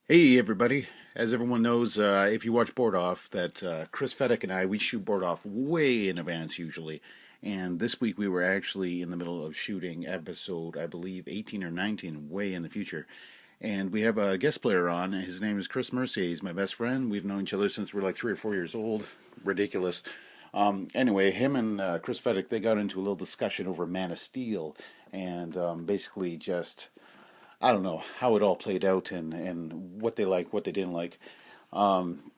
Hey everybody! As everyone knows, if you watch Board Off, that Kris Fedick and I we shoot Board Off way in advance usually, and this week we were actually in the middle of shooting episode, I believe 18 or 19, way in the future, and we have a guest player on. His name is Chris Mercier. He's my best friend. We've known each other since we were like 3 or 4 years old. Ridiculous. Anyway, him and Kris Fedick they got into a little discussion over Man of Steel, and basically just I don't know how it all played out and what they like, what they didn't like. Um,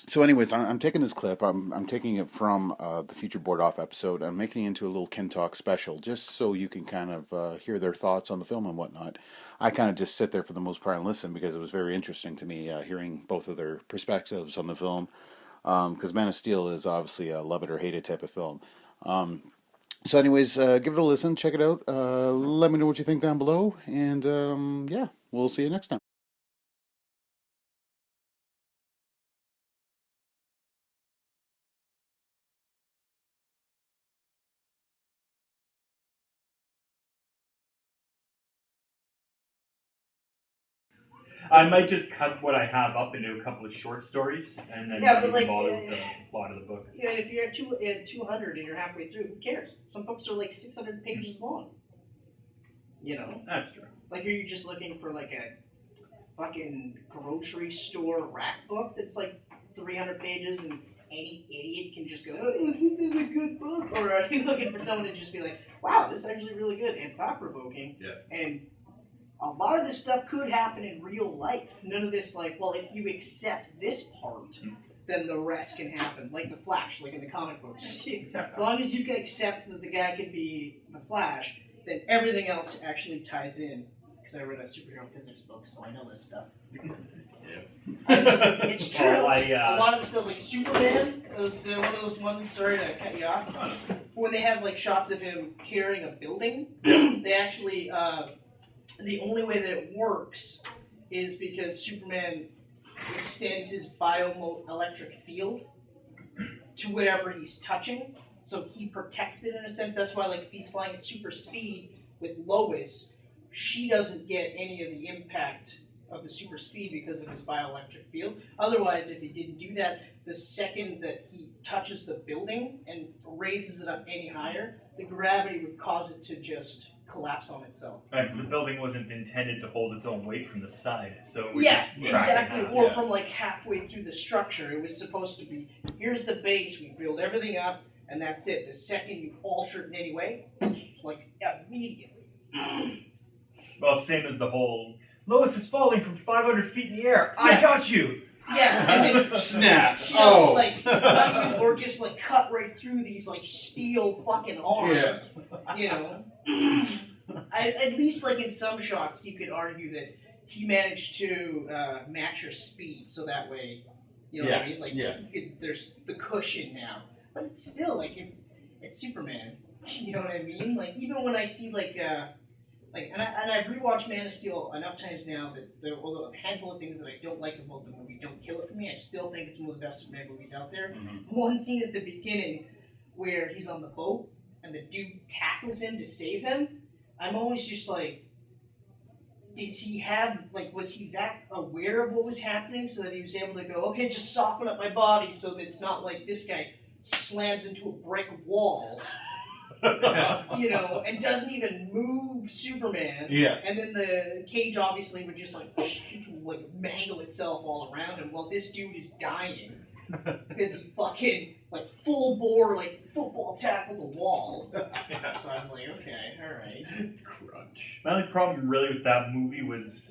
so, anyways, I'm taking this clip. I'm taking it from the Future Board Off episode. I'm making it into a little Ken Talk special, just so you can kind of hear their thoughts on the film and whatnot. I kind of just sit there for the most part and listen because it was very interesting to me hearing both of their perspectives on the film. Because Man of Steel is obviously a love it or hate it type of film. Um, so, anyways, give it a listen, check it out. Let me know what you think down below, and yeah, we'll see you next time. I might just cut what I have up into a couple of short stories, and then Yeah, not but even like, bother with the plot of the book. yeah, if you're at 200 and you're halfway through, who cares? Some books are like 600 pages long. You know, That's true. like are you just looking for like a fucking grocery store rack book that's like 300 pages and any idiot can just go, oh, this is a good book? Or are you looking for someone to just be like, wow, this is actually really good and thought provoking? Yeah. And a lot of this stuff could happen in real life. None of this, like, well, if you accept this part, then the rest can happen. Like the Flash, like in the comic books. As long as you can accept that the guy could be the Flash, then everything else actually ties in. Because I read a superhero physics book, so I know this stuff. It's true. Well, A lot of the stuff, like Superman, was one of those ones. Sorry to cut you off. When they have like shots of him carrying a building, they actually the only way that it works is because Superman extends his bioelectric field to whatever he's touching, so he protects it in a sense. That's why, like, if he's flying at super speed with Lois, she doesn't get any of the impact of the super speed because of his bioelectric field. Otherwise, if he didn't do that, the second that he touches the building and raises it up any higher, the gravity would cause it to just collapse on itself. Right, 'cause the building wasn't intended to hold its own weight from the side, so Yeah, just crack in exactly. half. Or from like halfway through the structure, it was supposed to be, here's the base, we build everything up, and that's it. The second you alter it in any way, like immediately. Well, same as the whole Lois is falling from 500 feet in the air. I got you. Yeah, and then Snap! she doesn't like, not even, or just like cut right through these like steel fucking arms. You know, at least like in some shots, you could argue that he managed to match her speed, so that way, you know what I mean? Like, there's the cushion now, but it's still like it's Superman. You know what I mean? Like even when I see and I've rewatched Man of Steel enough times now that although a handful of things that I don't like about the movie don't kill it for me, I still think it's one of the best Superman movies out there. Mm-hmm. One scene at the beginning where he's on the boat and the dude tackles him to save him, I'm always just like, was he that aware of what was happening so that he was able to go, okay, just soften up my body so that it's not like this guy slams into a brick wall. You know, and doesn't even move Superman. Yeah. And then the cage obviously would just like mangle itself all around him while this dude is dying because he fucking like full bore like football tackled the wall. Yeah. So I was like, okay, all right. Crunch. My only problem really with that movie was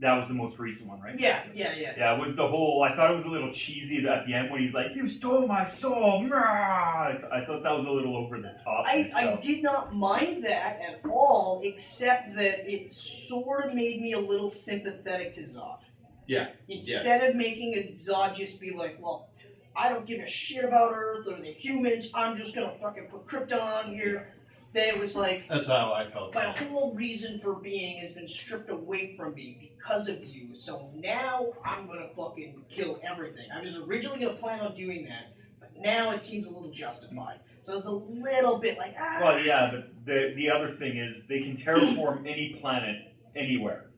that was the most recent one, right? Yeah. Yeah, it was the whole. I thought it was a little cheesy at the end when he's like, "You stole my soul." I thought that was a little over the top. I did not mind that at all, except that it sort of made me a little sympathetic to Zod. Yeah. Instead of making a Zod just be like, well, I don't give a shit about Earth or the humans, I'm just gonna fucking put Krypton here. Then it was like, that's how I felt. My whole reason for being has been stripped away from me because of you. So now I'm gonna fucking kill everything. I was originally gonna plan on doing that, but now it seems a little justified. So it's a little bit like Well, yeah, but the other thing is they can terraform any planet anywhere.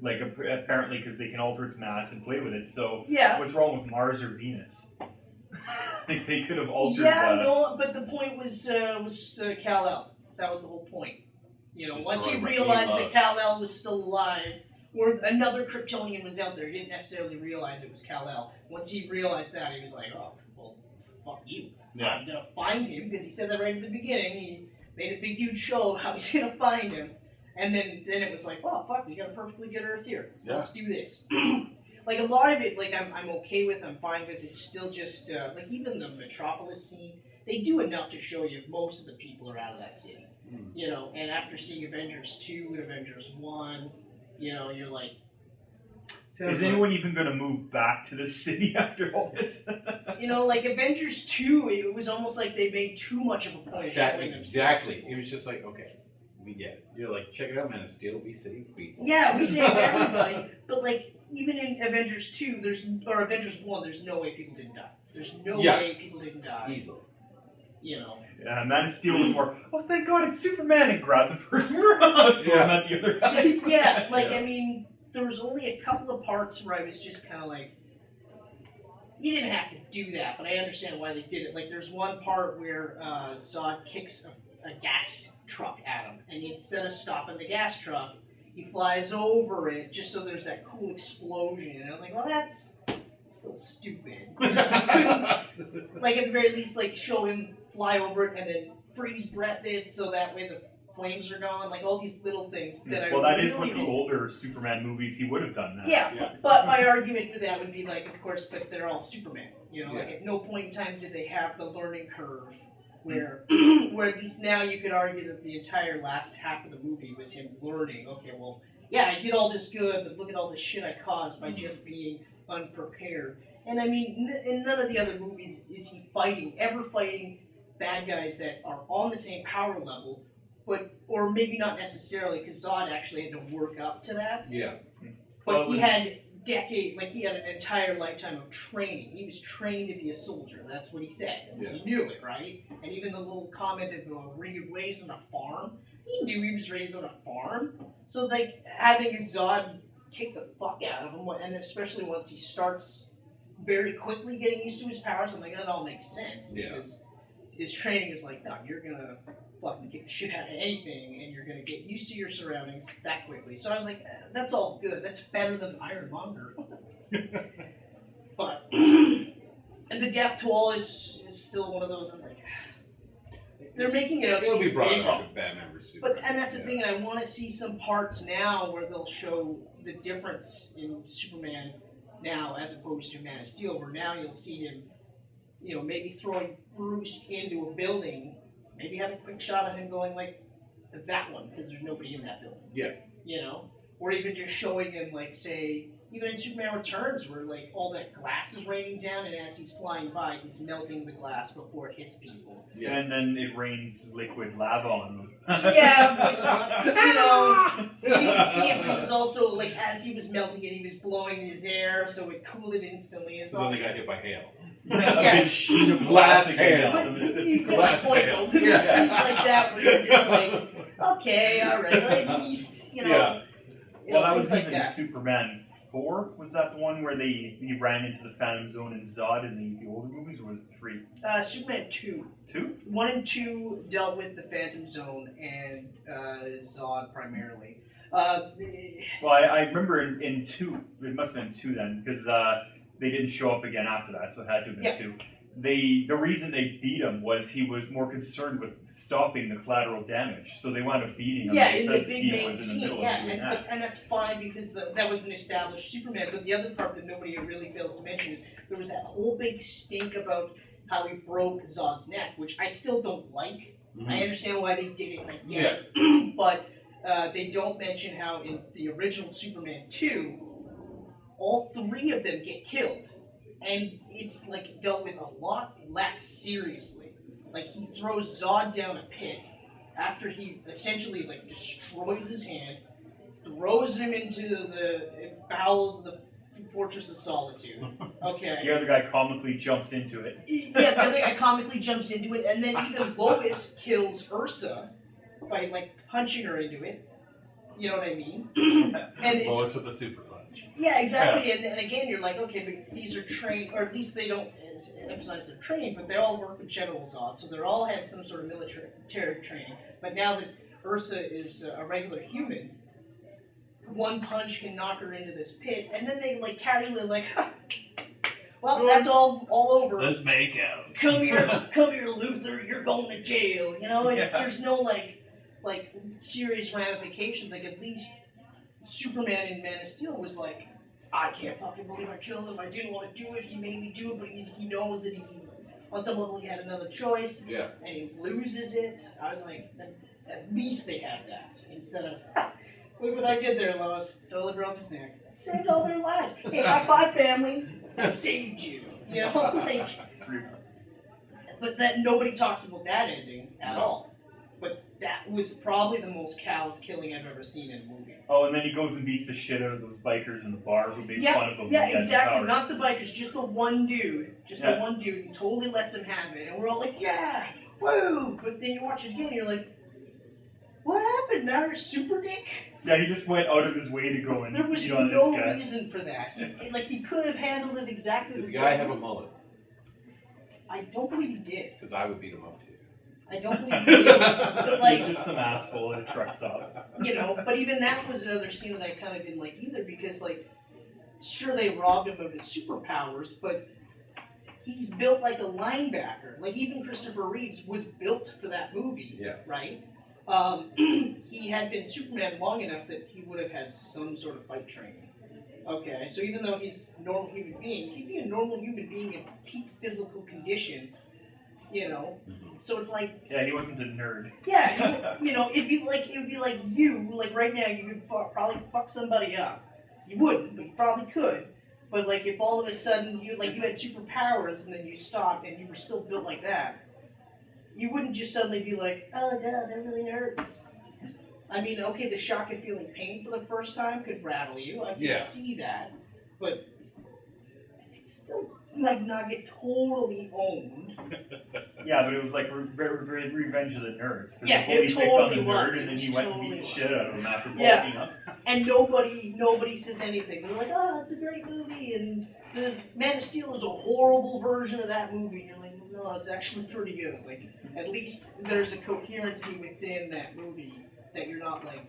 Like apparently because they can alter its mass and play with it. So Yeah. what's wrong with Mars or Venus? Like they could have altered. Yeah, no, but the point was Kal-El. That was the whole point. You know, once he realized that Kal-El was still alive, or another Kryptonian was out there, he didn't necessarily realize it was Kal-El. Once he realized that, he was like, oh, well, fuck you. Yeah. I'm gonna find him, because he said that right at the beginning. He made a big, huge show of how he's gonna find him. And then it was like, oh, fuck, we got a perfectly good Earth here. So let's do this. Like, a lot of it, like, I'm okay with, I'm fine with. It's still just, like, even the Metropolis scene, they do enough to show you most of the people are out of that city. You know, and after seeing Avengers 2 and Avengers 1, you know, you're like... Is anyone even going to move back to the city after all this? You know, like, Avengers 2, it was almost like they made too much of a point of showing them. Exactly. It was just like, okay, we get it. You're like, check it out, Man of Steel, we save people. Yeah, we save everybody, but, like, even in Avengers 2, or Avengers 1, there's no way people didn't die. There's no way people didn't die. Easily. You know. Yeah, Man of Steel was more, oh, thank God, it's Superman, and grab the person at the other guy. Yeah, like, I mean, there was only a couple of parts where I was just kind of like, you didn't have to do that, but I understand why they did it. Like, there's one part where Zod kicks a gas truck at him, and instead of stopping the gas truck, he flies over it just so there's that cool explosion. And I was like, well, that's still stupid. You know, like, at the very least, like, show him fly over it and then freeze breath it so that way the flames are gone. Like, all these little things that Well, I that really is what the older Superman movies, he would have done that. Yeah, but my argument for that would be, like, of course, but they're all Superman. You know, like, at no point in time did they have the learning curve where at least now you could argue that the entire last half of the movie was him learning, okay, well, yeah, I did all this good, but look at all the shit I caused by just being unprepared. And I mean, in none of the other movies is he ever fighting bad guys that are on the same power level, or maybe not necessarily, because Zod actually had to work up to that. Yeah. But he had he had an entire lifetime of training. He was trained to be a soldier. That's what he said. Yeah. He knew it, right? And even the little comment of were you raised on a farm? He knew he was raised on a farm. So, like, having Zod kick the fuck out of him, and especially once he starts very quickly getting used to his powers, I'm like, that all makes sense. Because his training is like, no, you're going to fucking kick the shit out of anything, and you're going to get used to your surroundings that quickly. So I was like, that's all good. That's better than Ironmonger. But, and the death toll is still one of those, I'm like, they're making it out to It'll be be brought big. up with Batman vs. But, and that's the thing, I want to see some parts now where they'll show the difference in Superman now as opposed to Man of Steel, where now you'll see him, you know, maybe throwing Bruce into a building, maybe have a quick shot of him going like that one, because there's nobody in that building. Yeah. You know? Or even just showing him, like, say, even in Superman Returns, where, like, all that glass is raining down, and as he's flying by, he's melting the glass before it hits people. Yeah. And then it rains liquid lava on them. Yeah, but, you know, you didn't see it, but it was also, like, as he was melting it, he was blowing his air, so it cooled it instantly. So then they got hit by hail. A big sheet of glass again. But you get my point, though. There was scenes like that where you're just like, okay, all right, at least, you know. Yeah. Well, that was like even Superman 4. Was that the one where he ran into the Phantom Zone and Zod in the older movies, or was it 3? Superman 2. 2? 1 and 2 dealt with the Phantom Zone and Zod primarily. Well, I remember in 2, it must have been 2 then, because they didn't show up again after that, so it had to have been 2. The reason they beat him was he was more concerned with stopping the collateral damage, so they wound up beating him. Yeah, in the because big he main was in the scene, middle of yeah, doing that. and that's fine because that was an established Superman. But the other part that nobody really fails to mention is there was that whole big stink about how he broke Zod's neck, which I still don't like. Mm-hmm. I understand why they did it, and I get it, but they don't mention how in the original Superman 2, all 3 of them get killed. And it's like dealt with a lot less seriously. Like, he throws Zod down a pit after he essentially like destroys his hand, throws him into the bowels of the Fortress of Solitude. Okay. The other guy comically jumps into it. Yeah, the other guy comically jumps into it, and then even Lois kills Ursa by like punching her into it. You know what I mean? And it's, Lois with a super punch. yeah, exactly. And again, you're like, okay, but these are trained, or at least they don't emphasize they're trained, but they all work with General Zod, so they're all had some sort of military training. But now that Ursa is a regular human, one punch can knock her into this pit, and then they like casually like, well, that's all over. Let's make out. Come here, Luther. You're going to jail. You know, and there's no like serious ramifications. Like at least Superman in Man of Steel was like, I can't fucking believe I killed him. I didn't want to do it. He made me do it, but he knows that he on some level he had another choice. Yeah. And he loses it. I was like, at least they had that instead of, look what I did there, Lois. Totally broke his neck. Saved all their lives. Hey, high five, family. I saved you. You know, like. But that nobody talks about that ending at all. But that was probably the most callous killing I've ever seen in a movie. Oh, and then he goes and beats the shit out of those bikers in the bar who made fun of him. Yeah, with exactly. powers. Not the bikers, just the one dude. The one dude who totally lets him have it. And we're all like, yeah, woo! But then you watch it again and you're like, what happened? Now you're Super Dick? Yeah, he just went out of his way to go and There was beat on no this guy. reason for that. He could have handled it exactly Did the the same. guy have a mullet? I don't believe he did. Because I would beat him up too. I don't believe he did. But like, He's just some asshole at a truck stop. you know, but even that was another scene that I kind of didn't like either because, like, sure they robbed him of his superpowers, but he's built like a linebacker. Like, even Christopher Reeves was built for that movie, right? He had been Superman long enough that he would have had some sort of fight training. Okay, so even though he's a normal human being, he'd be a normal human being in peak physical condition, you know? So it's like... Yeah, he wasn't a nerd. Yeah, you know, it'd be like you, like right now, you could probably fuck somebody up. You wouldn't, but you probably could. But like if all of a sudden you had superpowers and then you stopped and you were still built like that, you wouldn't just suddenly be like, oh god, that really hurts. I mean, okay, the shock of feeling pain for the first time could rattle you. I can see that, but it's still like not get totally owned. Yeah, but it was like Revenge of the Nerds. Yeah, it it totally totally picked on the was. nerd and then he went and beat the shit out of him after bulking up. And nobody says anything. They're like, oh, it's a great movie, and the Man of Steel is a horrible version of that movie. And you're like, no, it's actually pretty good. Like, at least there's a coherency within that movie that you're not like,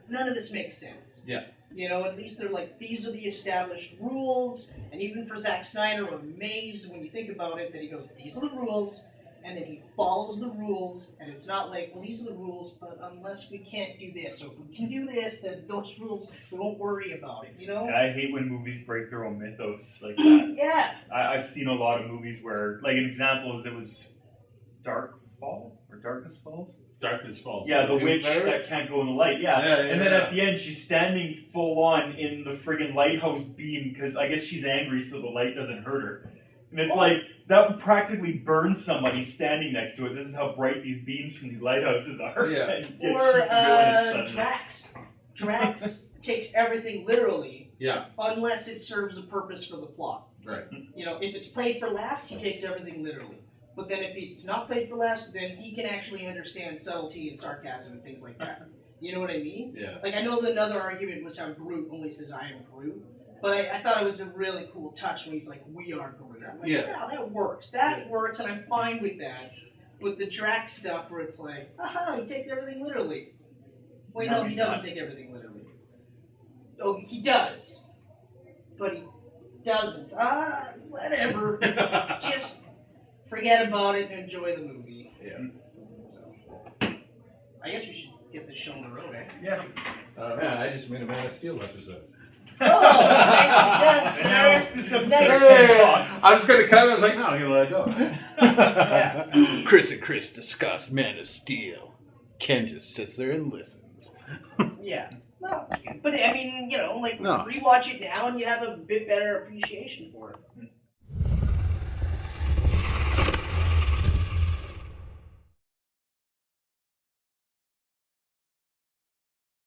none of this makes sense. Yeah. You know, at least they're like, these are the established rules. And even for Zack Snyder, I'm amazed when you think about it that he goes, these are the rules, and then he follows the rules, and it's not like, well, these are the rules, but unless we can't do this, so if we can do this, then those rules, we won't worry about it, you know? And I hate when movies break their own mythos like that. Yeah. I've seen a lot of movies where, like an example is it was Darkness Falls? Darkness Falls. Yeah, the witch that can't go in the light. Yeah. And then at the end, she's standing full on in the friggin' lighthouse beam because I guess she's angry, so the light doesn't hurt her. And it's like that would practically burn somebody standing next to it. This is how bright these beams from these lighthouses are. Yeah. Or Drax. Drax takes everything literally. Yeah. Unless it serves a purpose for the plot. Right. You know, if it's played for laughs, he takes everything literally. But then if it's not played for laughs, then he can actually understand subtlety and sarcasm and things like that. You know what I mean? Yeah. Like, I know another argument was how Groot only says, I am Groot. But I thought it was a really cool touch when he's like, we are Groot. I'm like, yeah, that works. That works, and I'm fine with that. With the Drax stuff where it's like, aha, he takes everything literally. Wait, no, he doesn't take everything literally. Oh, he does. But he doesn't. Whatever. Just forget about it and enjoy the movie. Yeah. So, I guess we should get this show on the road, eh? Yeah. Man, I just made a Man of Steel episode. Oh, nicely done, sir. I was going to cut it. I was like, no, I'm going to let it go. Yeah. Chris and Chris discuss Man of Steel. Ken just sits there and listens. Yeah. Well, it's good. But, I mean, you know, like, rewatch it now and you have a bit better appreciation for it.